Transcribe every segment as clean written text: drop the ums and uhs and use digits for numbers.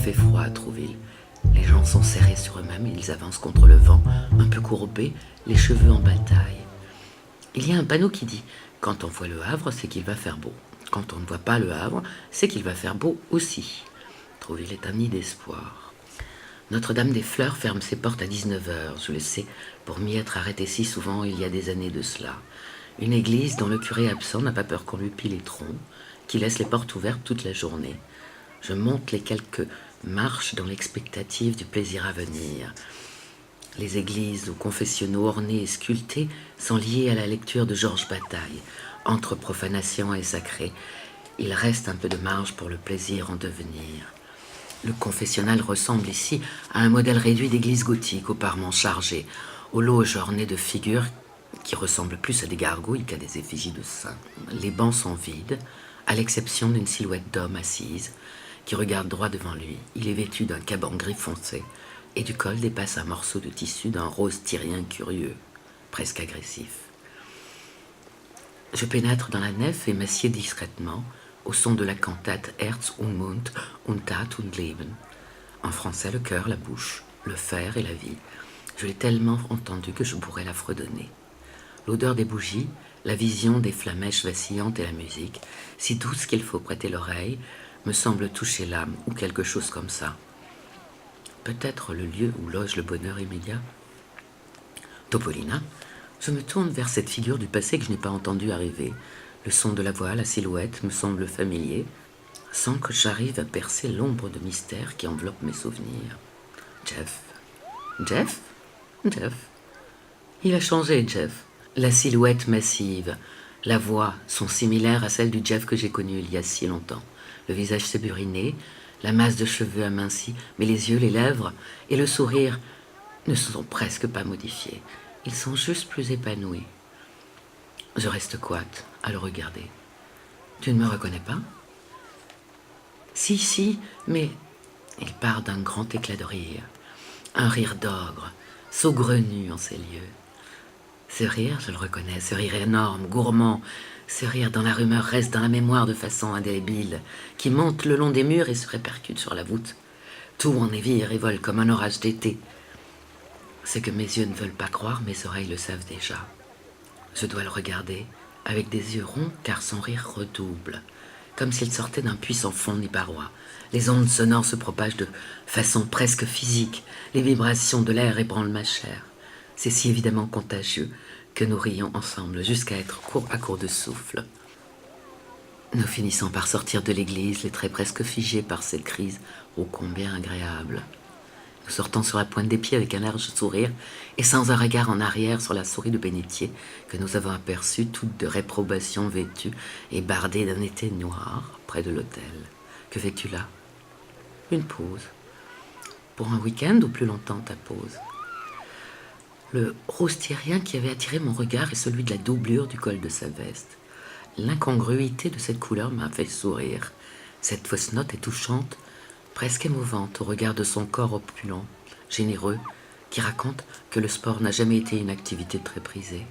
fait froid à Trouville. Les gens sont serrés sur eux-mêmes, ils avancent contre le vent, un peu courbés, les cheveux en bataille. Il y a un panneau qui dit « Quand on voit le Havre, c'est qu'il va faire beau. Quand on ne voit pas le Havre, c'est qu'il va faire beau aussi. » Trouville est un nid d'espoir. Notre-Dame des Fleurs ferme ses portes à 19h, je le sais, pour m'y être arrêté si souvent il y a des années de cela. Une église dont le curé absent n'a pas peur qu'on lui pille les troncs, qui laisse les portes ouvertes toute la journée. Je monte les quelques marches dans l'expectative du plaisir à venir. Les églises ou confessionnaux ornés et sculptés sont liés à la lecture de Georges Bataille. Entre profanation et sacré, il reste un peu de marge pour le plaisir en devenir. Le confessionnal ressemble ici à un modèle réduit d'église gothique aux parements chargés, aux loges ornées de figures qui ressemblent plus à des gargouilles qu'à des effigies de saints. Les bancs sont vides, à l'exception d'une silhouette d'homme assise qui regarde droit devant lui. Il est vêtu d'un caban gris foncé et du col dépasse un morceau de tissu d'un rose tyrien curieux, presque agressif. Je pénètre dans la nef et m'assieds discrètement au son de la cantate Herz und Mund und Tat und Leben. En français, le cœur, la bouche, le fer et la vie. Je l'ai tellement entendu que je pourrais la fredonner. L'odeur des bougies, la vision des flamèches vacillantes et la musique, si douce qu'il faut prêter l'oreille, me semble toucher l'âme ou quelque chose comme ça. Peut-être le lieu où loge le bonheur immédiat. Topolina, je me tourne vers cette figure du passé que je n'ai pas entendue arriver. Le son de la voix, la silhouette me semble familier, sans que j'arrive à percer l'ombre de mystère qui enveloppe mes souvenirs. Jeff. Jeff? Jeff. Il a changé, Jeff. La silhouette massive, la voix sont similaires à celles du Jeff que j'ai connu il y a si longtemps. Le visage s'est buriné, la masse de cheveux amincie, mais les yeux, les lèvres et le sourire ne se sont presque pas modifiés. Ils sont juste plus épanouis. Je reste coite à le regarder. Tu ne me reconnais pas? Si, mais il part d'un grand éclat de rire. Un rire d'ogre, saugrenu en ces lieux. Ce rire, je le reconnais, ce rire énorme, gourmand, ce rire dont la rumeur reste dans la mémoire de façon indélébile, qui monte le long des murs et se répercute sur la voûte. Tout en évire et vole comme un orage d'été. Ce que mes yeux ne veulent pas croire, mes oreilles le savent déjà. Je dois le regarder avec des yeux ronds car son rire redouble, comme s'il sortait d'un puits sans fond ni paroi. Les ondes sonores se propagent de façon presque physique, les vibrations de l'air ébranlent ma chair. C'est si évidemment contagieux que nous rions ensemble jusqu'à être à court de souffle. Nous finissons par sortir de l'église, les traits presque figés par cette crise ô combien agréable. Nous sortons sur la pointe des pieds avec un large sourire et sans un regard en arrière sur la souris de bénitier que nous avons aperçue, toute de réprobation vêtue et bardée d'un été noir près de l'autel. Que fais-tu là? Une pause. Pour un week-end ou plus longtemps ta pause? Le rose tyrien qui avait attiré mon regard est celui de la doublure du col de sa veste. L'incongruité de cette couleur m'a fait sourire. Cette fausse note est touchante, presque émouvante au regard de son corps opulent, généreux, qui raconte que le sport n'a jamais été une activité très prisée.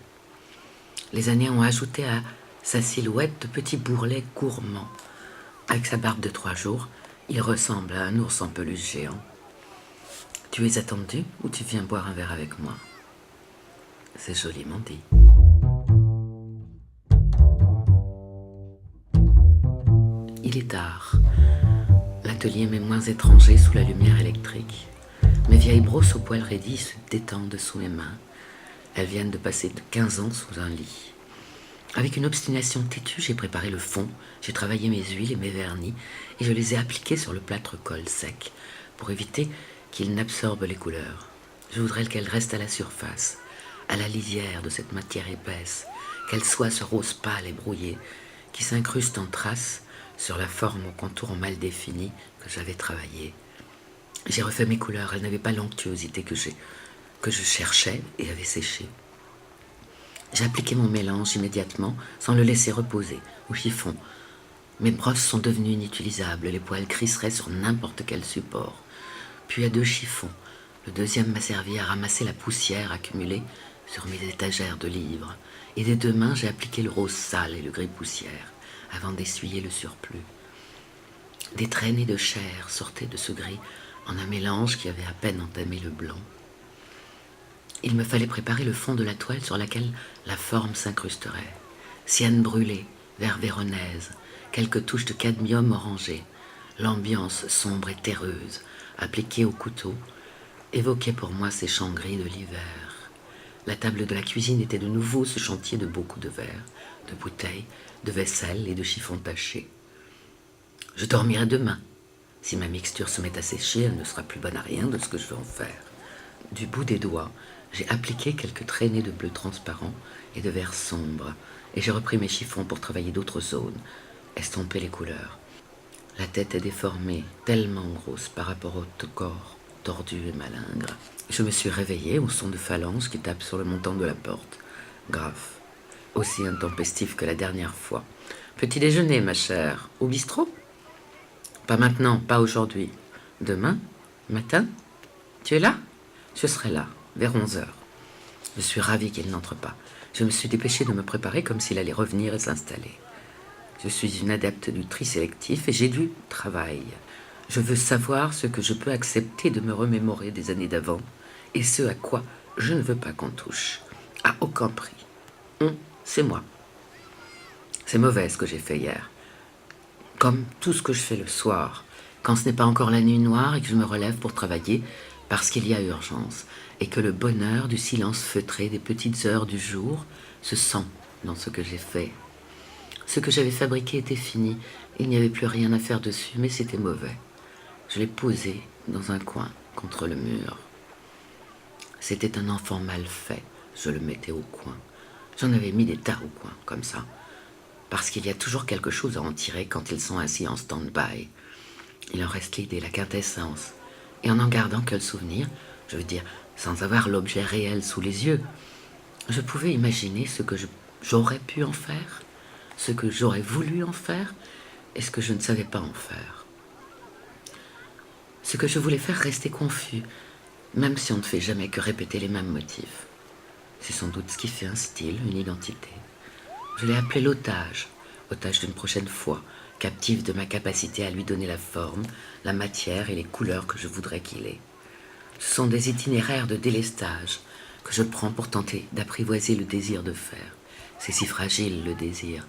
Les années ont ajouté à sa silhouette de petits bourrelets gourmands. Avec sa barbe de 3 jours, il ressemble à un ours en peluche géant. Tu es attendu ou tu viens boire un verre avec moi? C'est joliment dit. Il est tard. L'atelier m'est moins étranger sous la lumière électrique. Mes vieilles brosses au poil raidi se détendent sous mes mains. Elles viennent de passer de 15 ans sous un lit. Avec une obstination têtue, j'ai préparé le fond, j'ai travaillé mes huiles et mes vernis et je les ai appliqués sur le plâtre colle sec pour éviter qu'ils n'absorbent les couleurs. Je voudrais qu'elles restent à la surface, à la lisière de cette matière épaisse, qu'elle soit ce rose pâle et brouillé qui s'incruste en traces sur la forme aux contours mal définis que j'avais travaillé. J'ai refait mes couleurs, elles n'avaient pas l'onctuosité que je cherchais et avait séché. J'ai appliqué mon mélange immédiatement, sans le laisser reposer, au chiffon. Mes brosses sont devenues inutilisables, les poils crisseraient sur n'importe quel support. Puis à 2 chiffons, le deuxième m'a servi à ramasser la poussière accumulée sur mes étagères de livres, et des 2 mains j'ai appliqué le rose sale et le gris poussière, avant d'essuyer le surplus. Des traînées de chair sortaient de ce gris en un mélange qui avait à peine entamé le blanc. Il me fallait préparer le fond de la toile sur laquelle la forme s'incrusterait. Cyane brûlée, vert véronèse, quelques touches de cadmium orangé, l'ambiance sombre et terreuse, appliquée au couteau, évoquait pour moi ces champs gris de l'hiver. La table de la cuisine était de nouveau ce chantier de beaucoup de verres, de bouteilles, de vaisselle et de chiffons tachés. Je dormirai demain. Si ma mixture se met à sécher, elle ne sera plus bonne à rien de ce que je veux en faire. Du bout des doigts, j'ai appliqué quelques traînées de bleu transparent et de vert sombre, et j'ai repris mes chiffons pour travailler d'autres zones, estomper les couleurs. La tête est déformée, tellement grosse par rapport au corps tordu et malingre. Je me suis réveillée au son de phalanges qui tapent sur le montant de la porte. Grave, aussi intempestif que la dernière fois. Petit déjeuner, ma chère, au bistrot? Pas maintenant, pas aujourd'hui. Demain, matin? Tu es là? Je serai là, vers 11 heures. Je suis ravie qu'il n'entre pas. Je me suis dépêchée de me préparer comme s'il allait revenir et s'installer. Je suis une adepte du tri sélectif et j'ai du travail. Je veux savoir ce que je peux accepter de me remémorer des années d'avant et ce à quoi je ne veux pas qu'on touche. À aucun prix. C'est moi. C'est mauvais ce que j'ai fait hier. Comme tout ce que je fais le soir, quand ce n'est pas encore la nuit noire et que je me relève pour travailler parce qu'il y a urgence et que le bonheur du silence feutré des petites heures du jour se sent dans ce que j'ai fait. Ce que j'avais fabriqué était fini, il n'y avait plus rien à faire dessus, mais c'était mauvais. Je l'ai posé dans un coin, contre le mur. C'était un enfant mal fait, je le mettais au coin. J'en avais mis des tas au coin, comme ça, parce qu'il y a toujours quelque chose à en tirer quand ils sont assis en stand-by. Il en reste l'idée, la quintessence. Et en gardant que le souvenir, je veux dire, sans avoir l'objet réel sous les yeux, je pouvais imaginer ce que j'aurais pu en faire, ce que j'aurais voulu en faire, et ce que je ne savais pas en faire. Ce que je voulais faire restait confus, même si on ne fait jamais que répéter les mêmes motifs. C'est sans doute ce qui fait un style, une identité. Je l'ai appelé l'otage, otage d'une prochaine fois, captif de ma capacité à lui donner la forme, la matière et les couleurs que je voudrais qu'il ait. Ce sont des itinéraires de délestage que je prends pour tenter d'apprivoiser le désir de faire. C'est si fragile, le désir.